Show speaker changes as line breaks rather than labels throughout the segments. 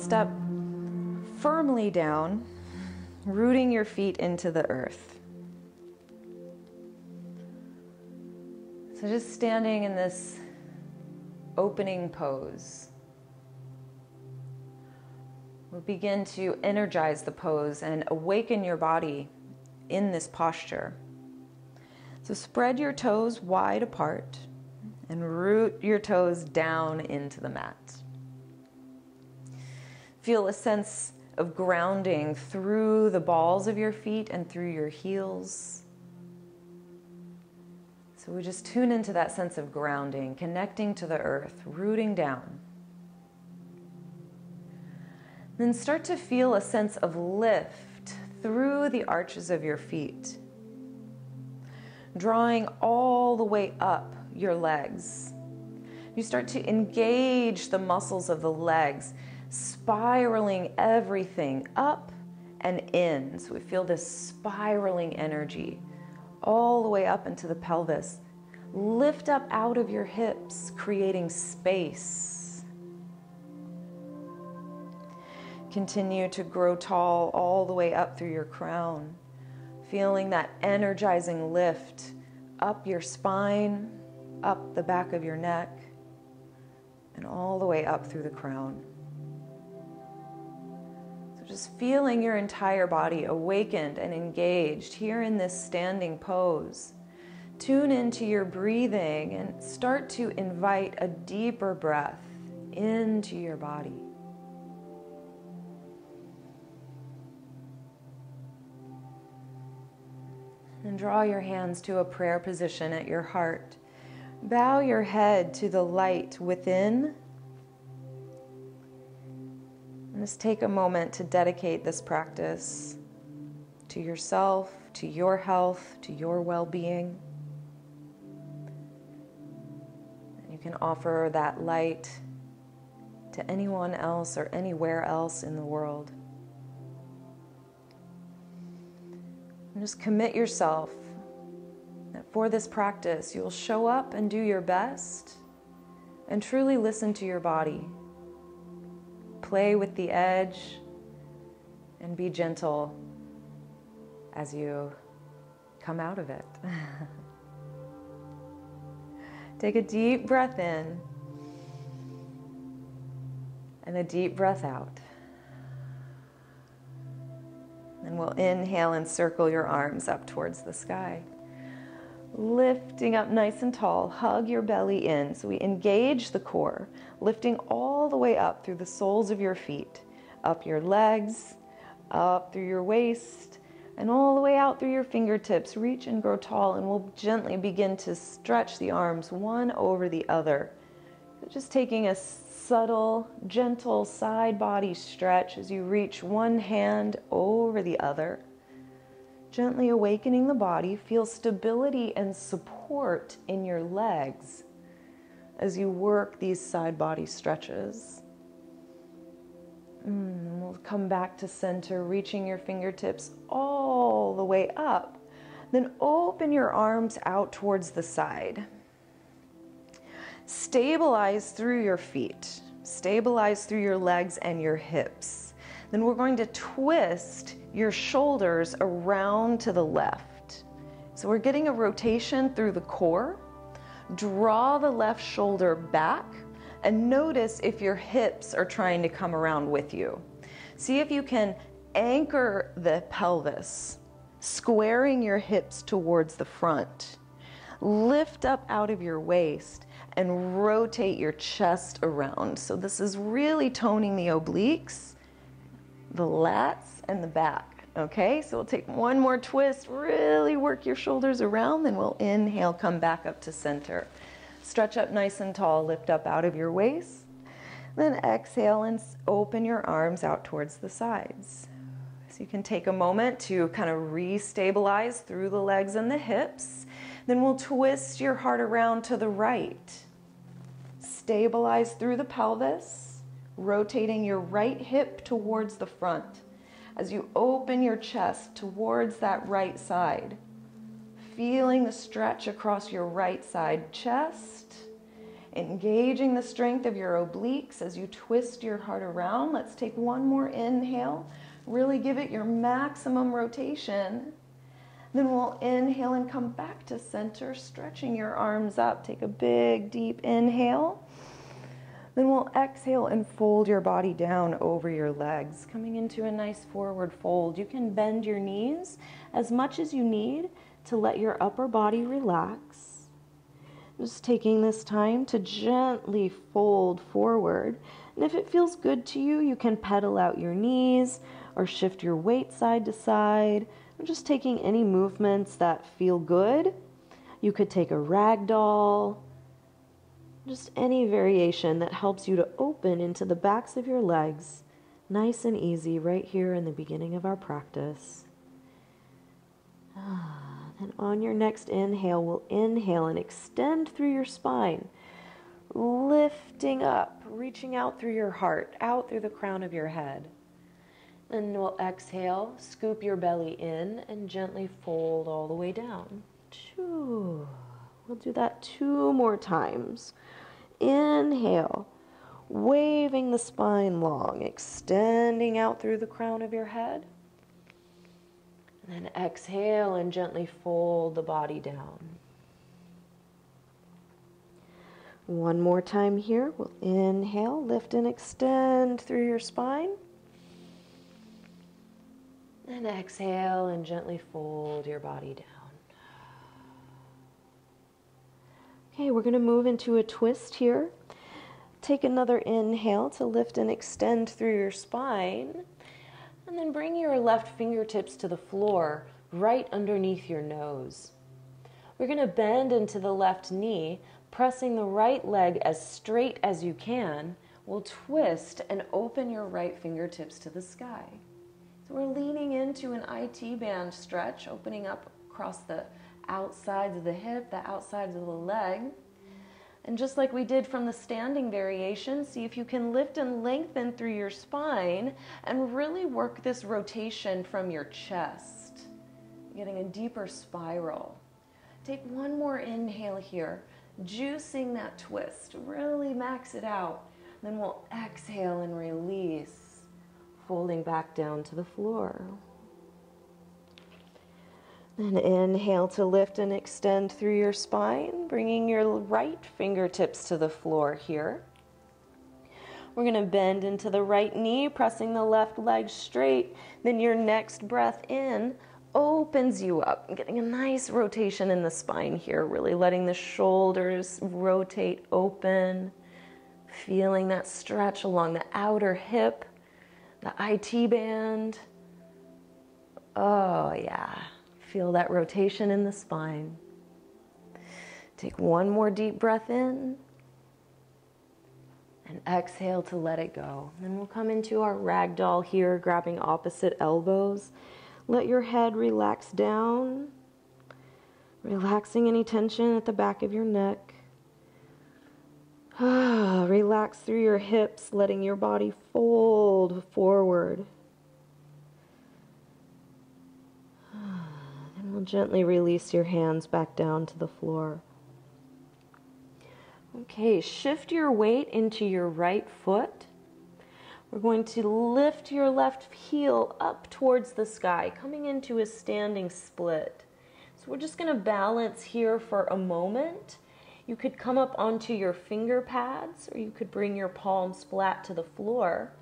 step firmly down, rooting your feet into the earth. So just standing in this opening pose. We'll begin to energize the pose and awaken your body in this posture. So spread your toes wide apart and root your toes down into the mat. Feel a sense of grounding through the balls of your feet and through your heels. So we just tune into that sense of grounding, connecting to the earth, rooting down. Then start to feel a sense of lift through the arches of your feet, drawing all the way up your legs. You start to engage the muscles of the legs, spiraling everything up and in. So we feel this spiraling energy all the way up into the pelvis. Lift up out of your hips, creating space. Continue to grow tall all the way up through your crown, feeling that energizing lift up your spine, up the back of your neck, and all the way up through the crown. So just feeling your entire body awakened and engaged here in this standing pose. Tune into your breathing and start to invite a deeper breath into your body. And draw your hands to a prayer position at your heart. Bow your head to the light within. And just take a moment to dedicate this practice to yourself, to your health, to your well-being. And you can offer that light to anyone else or anywhere else in the world. And just commit yourself that for this practice, you'll show up and do your best and truly listen to your body. Play with the edge and be gentle as you come out of it. Take a deep breath in and a deep breath out. And we'll inhale and circle your arms up towards the sky. Lifting up nice and tall, hug your belly in. So we engage the core, lifting all the way up through the soles of your feet, up your legs, up through your waist, and all the way out through your fingertips. Reach and grow tall, and we'll gently begin to stretch the arms one over the other. So just taking a subtle, gentle side body stretch as you reach one hand over the other. Gently awakening the body. Feel stability and support in your legs as you work these side body stretches. We'll come back to center, reaching your fingertips all the way up. Then open your arms out towards the side. Stabilize through your feet. Stabilize through your legs and your hips. Then we're going to twist your shoulders around to the left. So we're getting a rotation through the core. Draw the left shoulder back and notice if your hips are trying to come around with you. See if you can anchor the pelvis, squaring your hips towards the front. Lift up out of your waist and rotate your chest around. So this is really toning the obliques, the lats, and the back. Okay, so we'll take one more twist, really work your shoulders around, then we'll inhale, come back up to center. Stretch up nice and tall, lift up out of your waist. Then exhale and open your arms out towards the sides. So you can take a moment to kind of re-stabilize through the legs and the hips. Then we'll twist your heart around to the right. Stabilize through the pelvis, rotating your right hip towards the front as you open your chest towards that right side. Feeling the stretch across your right side chest Engaging the strength of your obliques as you twist your heart around. Let's take one more inhale. Really give it your maximum rotation. Then we'll inhale and come back to center, stretching your arms up. Take a big, deep inhale. Then we'll exhale and fold your body down over your legs, coming into a nice forward fold. You can bend your knees as much as you need to let your upper body relax. Just taking this time to gently fold forward. And if it feels good to you, you can pedal out your knees or shift your weight side to side. Or just taking any movements that feel good. You could take a ragdoll. Just any variation that helps you to open into the backs of your legs. Nice and easy right here in the beginning of our practice. Then on your next inhale, we'll inhale and extend through your spine. Lifting up, reaching out through your heart, out through the crown of your head. Then we'll exhale, scoop your belly in, and gently fold all the way down. We'll do that 2 more times. Inhale, waving the spine long, extending out through the crown of your head. And then exhale and gently fold the body down. One more time here. We'll inhale, lift and extend through your spine. And exhale and gently fold your body down. Okay, we're going to move into a twist here. Take another inhale to lift and extend through your spine. And then bring your left fingertips to the floor, right underneath your nose. We're going to bend into the left knee, pressing the right leg as straight as you can. We'll twist and open your right fingertips to the sky. So we're leaning into an IT band stretch, opening up across the outsides of the hip, the outsides of the leg. And just like we did from the standing variation, see if you can lift and lengthen through your spine and really work this rotation from your chest, getting a deeper spiral. Take one more inhale here, juicing that twist, really max it out. Then we'll exhale and release, folding back down to the floor. Then inhale to lift and extend through your spine, bringing your right fingertips to the floor here. We're going to bend into the right knee, pressing the left leg straight. Then your next breath in opens you up, getting a nice rotation in the spine here, really letting the shoulders rotate open, feeling that stretch along the outer hip, the IT band. Oh yeah. Feel that rotation in the spine. Take one more deep breath in and exhale to let it go. Then we'll come into our ragdoll here, grabbing opposite elbows. Let your head relax down, relaxing any tension at the back of your neck. Relax through your hips, letting your body fold forward. We'll gently release your hands back down to the floor. Okay, shift your weight into your right foot. We're going to lift your left heel up towards the sky, coming into a standing split. So we're just going to balance here for a moment. You could come up onto your finger pads, or you could bring your palms flat to the floor.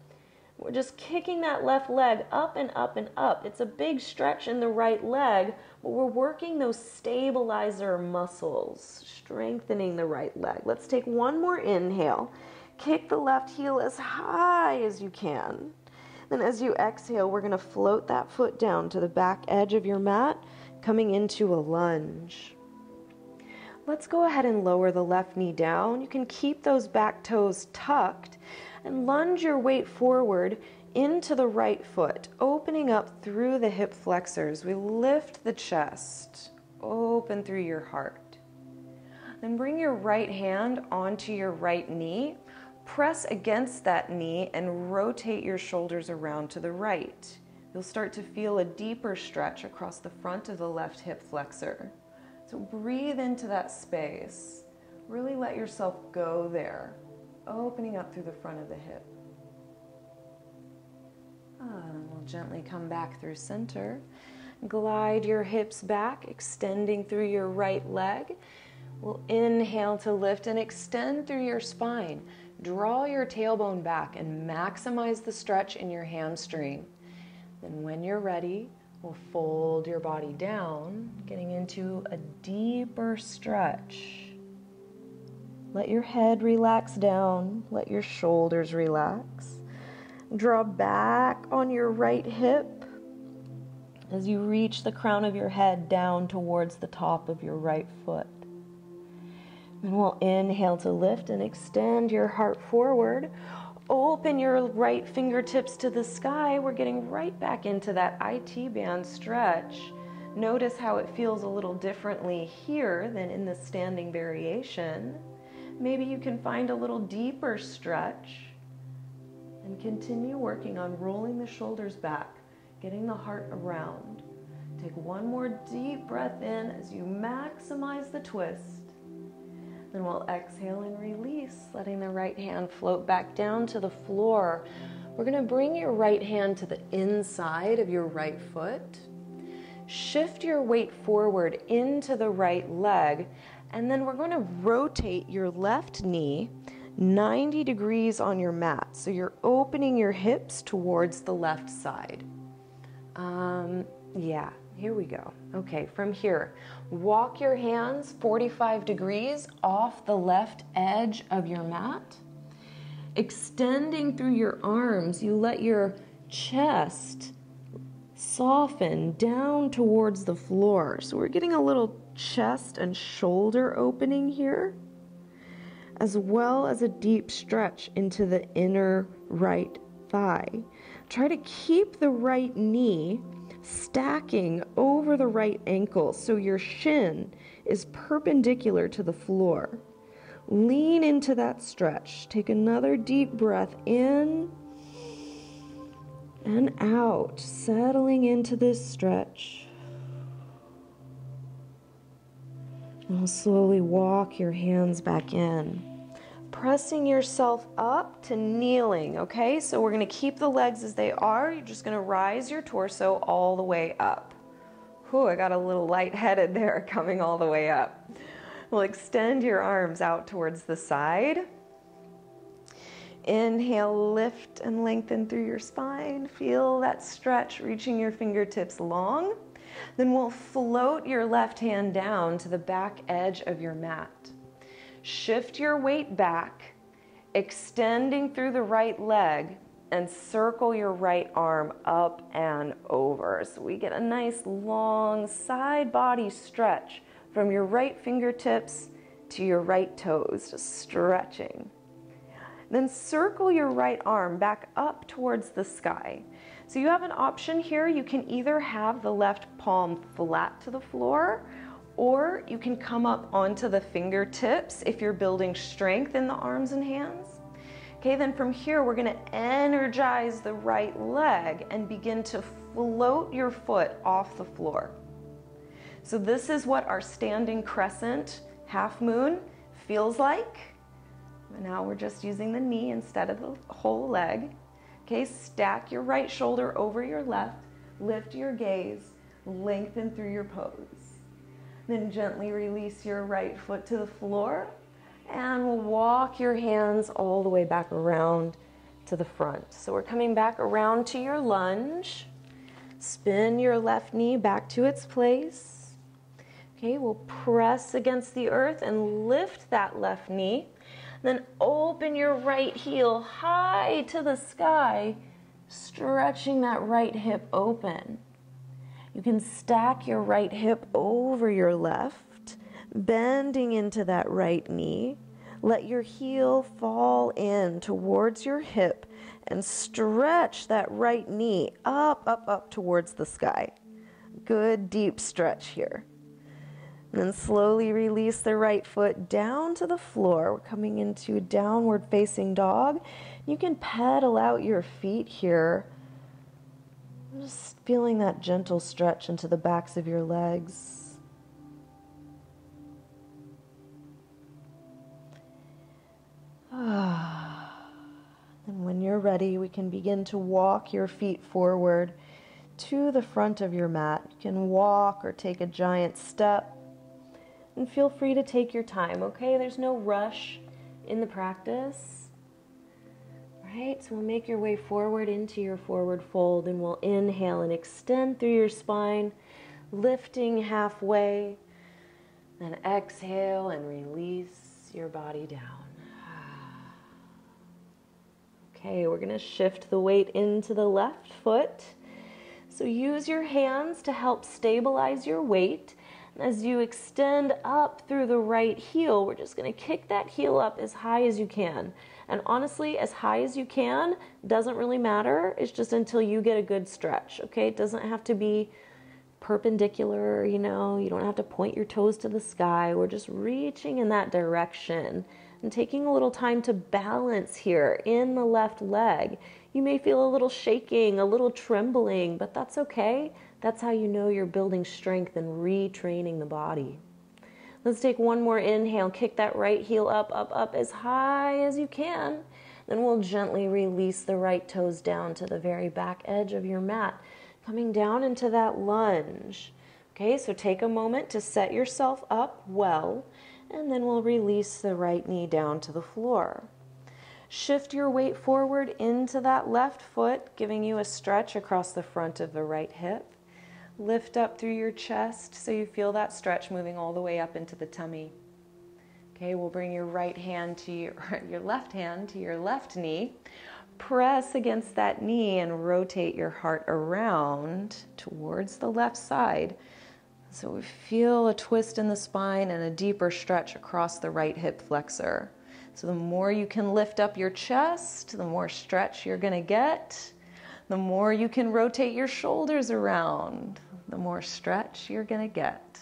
We're just kicking that left leg up and up and up. It's a big stretch in the right leg, but we're working those stabilizer muscles, strengthening the right leg. Let's take one more inhale. Kick the left heel as high as you can. Then as you exhale, we're going to float that foot down to the back edge of your mat, coming into a lunge. Let's go ahead and lower the left knee down. You can keep those back toes tucked and lunge your weight forward into the right foot, opening up through the hip flexors. We lift the chest, open through your heart. Then bring your right hand onto your right knee, press against that knee and rotate your shoulders around to the right. You'll start to feel a deeper stretch across the front of the left hip flexor. So breathe into that space. Really let yourself go there, opening up through the front of the hip. And we'll gently come back through center. Glide your hips back, extending through your right leg. We'll inhale to lift and extend through your spine. Draw your tailbone back and maximize the stretch in your hamstring. Then when you're ready, we'll fold your body down, getting into a deeper stretch. Let your head relax down. Let your shoulders relax. Draw back on your right hip as you reach the crown of your head down towards the top of your right foot. And we'll inhale to lift and extend your heart forward. Open your right fingertips to the sky. We're getting right back into that IT band stretch. Notice how it feels a little differently here than in the standing variation. Maybe you can find a little deeper stretch and continue working on rolling the shoulders back, getting the heart around. Take one more deep breath in as you maximize the twist. Then we'll exhale and release, letting the right hand float back down to the floor. We're going to bring your right hand to the inside of your right foot. Shift your weight forward into the right leg, and then we're going to rotate your left knee 90 degrees on your mat. So you're opening your hips towards the left side. Here we go. Okay, from here, walk your hands 45 degrees off the left edge of your mat. Extending through your arms, you let your chest soften down towards the floor. So we're getting a little chest and shoulder opening here, as well as a deep stretch into the inner right thigh. Try to keep the right knee stacking over the right ankle so your shin is perpendicular to the floor. Lean into that stretch. Take another deep breath in and out, settling into this stretch. And we'll slowly walk your hands back in, pressing yourself up to kneeling, okay? So we're going to keep the legs as they are. You're just going to rise your torso all the way up. Whew, I got a little lightheaded there coming all the way up. We'll extend your arms out towards the side. Inhale, lift and lengthen through your spine. Feel that stretch reaching your fingertips long. Then we'll float your left hand down to the back edge of your mat. Shift your weight back, extending through the right leg, and circle your right arm up and over. So we get a nice long side body stretch from your right fingertips to your right toes, just stretching. Then circle your right arm back up towards the sky. So you have an option here. You can either have the left palm flat to the floor, or you can come up onto the fingertips if you're building strength in the arms and hands. Okay, then from here, we're gonna energize the right leg and begin to float your foot off the floor. So this is what our standing crescent half moon feels like. And now we're just using the knee instead of the whole leg. Okay, stack your right shoulder over your left, lift your gaze, lengthen through your pose. Then gently release your right foot to the floor, and we'll walk your hands all the way back around to the front. So we're coming back around to your lunge. Spin your left knee back to its place. Okay, we'll press against the earth and lift that left knee. Then open your right heel high to the sky, stretching that right hip open. You can stack your right hip over your left, bending into that right knee. Let your heel fall in towards your hip and stretch that right knee up, up, up towards the sky. Good deep stretch here. And then slowly release the right foot down to the floor. We're coming into downward facing dog. You can pedal out your feet here. Just feeling that gentle stretch into the backs of your legs. And when you're ready, we can begin to walk your feet forward to the front of your mat. You can walk or take a giant step. And feel free to take your time, okay? There's no rush in the practice. Right, so we'll make your way forward into your forward fold, and we'll inhale and extend through your spine, lifting halfway. Then exhale and release your body down. Okay, we're going to shift the weight into the left foot. So use your hands to help stabilize your weight. And as you extend up through the right heel, we're just going to kick that heel up as high as you can. And honestly, as high as you can doesn't really matter. It's just until you get a good stretch, okay? It doesn't have to be perpendicular, you don't have to point your toes to the sky. We're just reaching in that direction and taking a little time to balance here in the left leg. You may feel a little shaking, a little trembling, but that's okay. That's how you know you're building strength and retraining the body. Let's take one more inhale. Kick that right heel up, up, up as high as you can. Then we'll gently release the right toes down to the very back edge of your mat, coming down into that lunge. Okay, so take a moment to set yourself up well, and then we'll release the right knee down to the floor. Shift your weight forward into that left foot, giving you a stretch across the front of the right hip. Lift up through your chest so you feel that stretch moving all the way up into the tummy. Okay, we'll bring your right hand to your left hand to your left knee. Press against that knee and rotate your heart around towards the left side. So we feel a twist in the spine and a deeper stretch across the right hip flexor. So the more you can lift up your chest, the more stretch you're going to get. The more you can rotate your shoulders around, the more stretch you're going to get.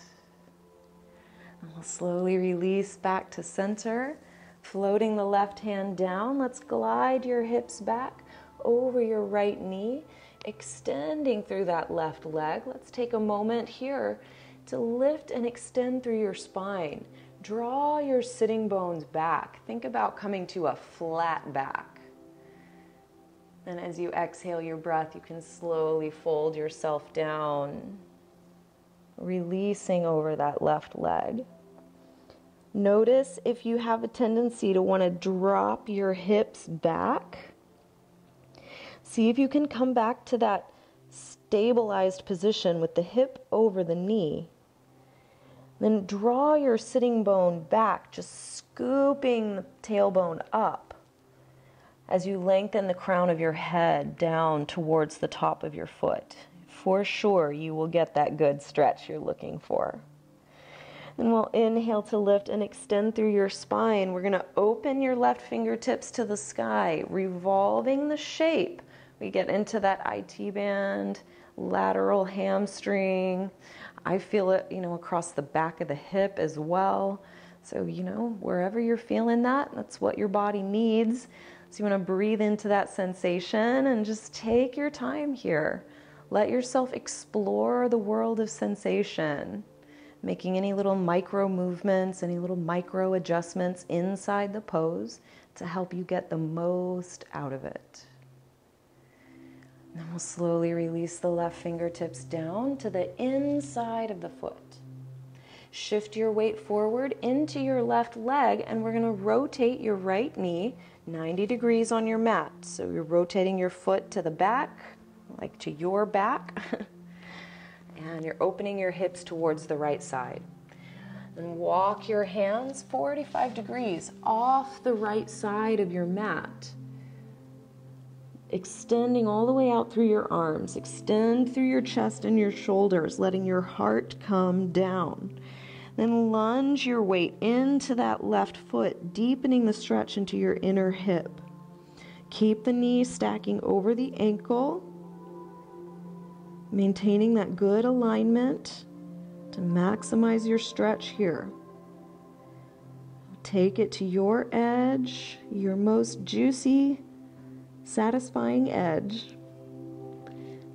And we'll slowly release back to center, floating the left hand down. Let's glide your hips back over your right knee, extending through that left leg. Let's take a moment here to lift and extend through your spine. Draw your sitting bones back. Think about coming to a flat back. And as you exhale your breath, you can slowly fold yourself down, releasing over that left leg. Notice if you have a tendency to want to drop your hips back. See if you can come back to that stabilized position with the hip over the knee. Then draw your sitting bone back, just scooping the tailbone up as you lengthen the crown of your head down towards the top of your foot. For sure, you will get that good stretch you're looking for. Then we'll inhale to lift and extend through your spine. We're going to open your left fingertips to the sky, revolving the shape. We get into that IT band, lateral hamstring. I feel it, across the back of the hip as well. So, wherever you're feeling that, that's what your body needs. So you want to breathe into that sensation and just take your time here. Let yourself explore the world of sensation, making any little micro movements, any little micro adjustments inside the pose to help you get the most out of it. And then we'll slowly release the left fingertips down to the inside of the foot. Shift your weight forward into your left leg, and we're going to rotate your right knee 90 degrees on your mat. So you're rotating your foot to the back, like to your back, and you're opening your hips towards the right side. And walk your hands 45 degrees off the right side of your mat, extending all the way out through your arms. Extend through your chest and your shoulders, letting your heart come down. Then lunge your weight into that left foot, deepening the stretch into your inner hip. Keep the knee stacking over the ankle, maintaining that good alignment to maximize your stretch here. Take it to your edge, your most juicy, satisfying edge.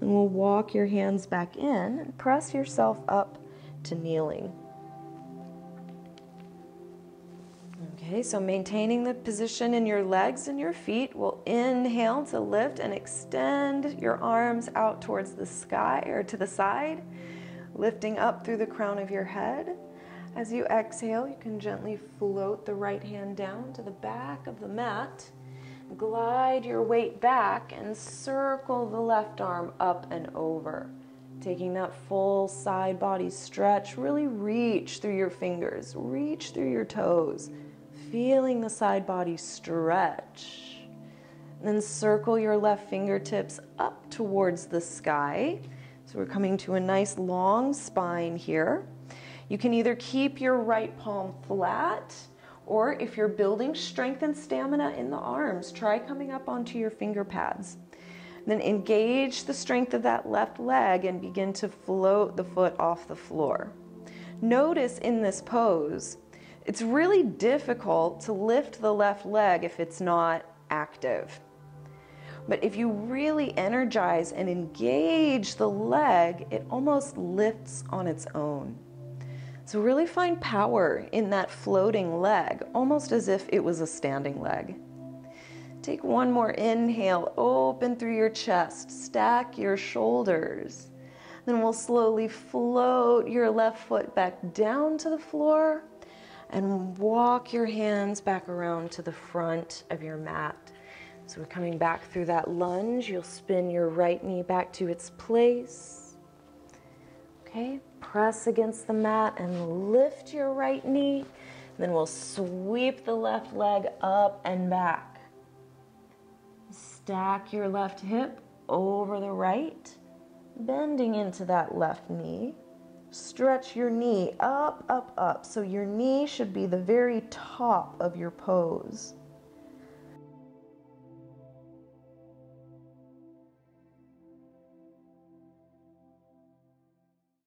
And we'll walk your hands back in and press yourself up to kneeling. Okay, so maintaining the position in your legs and your feet, we'll inhale to lift and extend your arms out towards the sky or to the side, lifting up through the crown of your head. As you exhale, you can gently float the right hand down to the back of the mat. Glide your weight back and circle the left arm up and over. Taking that full side body stretch, really reach through your fingers, reach through your toes, feeling the side body stretch. And then circle your left fingertips up towards the sky. So we're coming to a nice long spine here. You can either keep your right palm flat, or if you're building strength and stamina in the arms, try coming up onto your finger pads. Then engage the strength of that left leg and begin to float the foot off the floor. Notice in this pose, it's really difficult to lift the left leg if it's not active. But if you really energize and engage the leg, it almost lifts on its own. So really find power in that floating leg, almost as if it was a standing leg. Take one more inhale, open through your chest, stack your shoulders. Then we'll slowly float your left foot back down to the floor and walk your hands back around to the front of your mat. So we're coming back through that lunge. You'll spin your right knee back to its place. Okay, press against the mat and lift your right knee. Then we'll sweep the left leg up and back. Stack your left hip over the right, bending into that left knee. Stretch your knee up, up, up. So your knee should be the very top of your pose.